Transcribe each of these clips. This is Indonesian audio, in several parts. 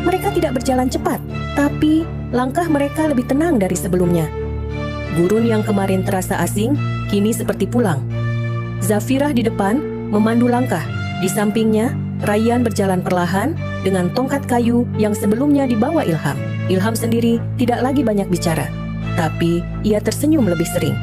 Mereka tidak berjalan cepat, tapi langkah mereka lebih tenang dari sebelumnya. Gurun yang kemarin terasa asing, kini seperti pulang. Zafirah di depan, memandu langkah. Di sampingnya, Rayyan berjalan perlahan dengan tongkat kayu yang sebelumnya dibawa Ilham. Ilham sendiri tidak lagi banyak bicara, tapi ia tersenyum lebih sering.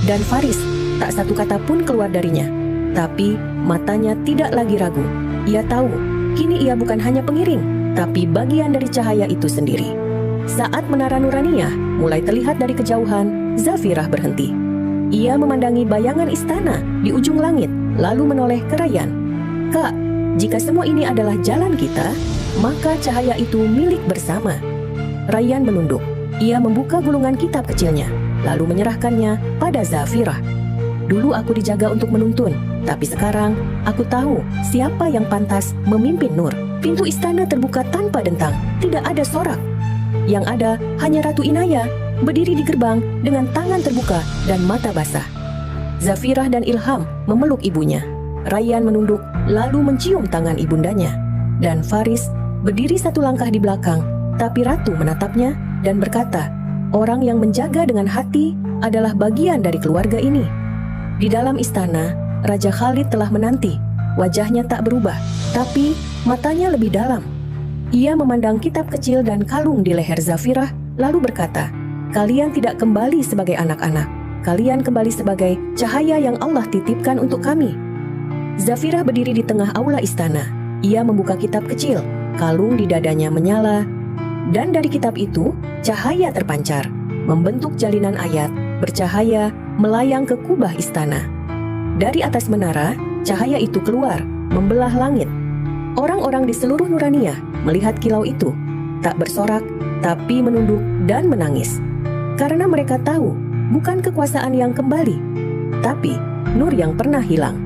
Dan Faris, tak satu kata pun keluar darinya. Tapi matanya tidak lagi ragu. Ia tahu, kini ia bukan hanya pengiring, tapi bagian dari cahaya itu sendiri. Saat menara Nuraniyah mulai terlihat dari kejauhan, Zafirah berhenti. Ia memandangi bayangan istana di ujung langit, lalu menoleh ke Rayyan. "Kak, jika semua ini adalah jalan kita, maka cahaya itu milik bersama." Rayyan menunduk. Ia membuka gulungan kitab kecilnya, lalu menyerahkannya pada Zafirah. "Dulu aku dijaga untuk menuntun, tapi sekarang aku tahu siapa yang pantas memimpin Nur." Pintu istana terbuka tanpa dentang, tidak ada sorak. Yang ada hanya Ratu Inaya, berdiri di gerbang dengan tangan terbuka dan mata basah. Zafirah dan Ilham memeluk ibunya. Rayyan menunduk lalu mencium tangan ibundanya. Dan Faris berdiri satu langkah di belakang, tapi Ratu menatapnya dan berkata, "Orang yang menjaga dengan hati adalah bagian dari keluarga ini." Di dalam istana, Raja Khalid telah menanti. Wajahnya tak berubah, tapi matanya lebih dalam. Ia memandang kitab kecil dan kalung di leher Zafirah, lalu berkata, "Kalian tidak kembali sebagai anak-anak. Kalian kembali sebagai cahaya yang Allah titipkan untuk kami." Zafirah berdiri di tengah aula istana. Ia membuka kitab kecil, kalung di dadanya menyala, dan dari kitab itu, cahaya terpancar, membentuk jalinan ayat, bercahaya, melayang ke kubah istana. Dari atas menara, cahaya itu keluar, membelah langit. Orang-orang di seluruh Nuraniyah melihat kilau itu, tak bersorak, tapi menunduk dan menangis. Karena mereka tahu, bukan kekuasaan yang kembali, tapi nur yang pernah hilang.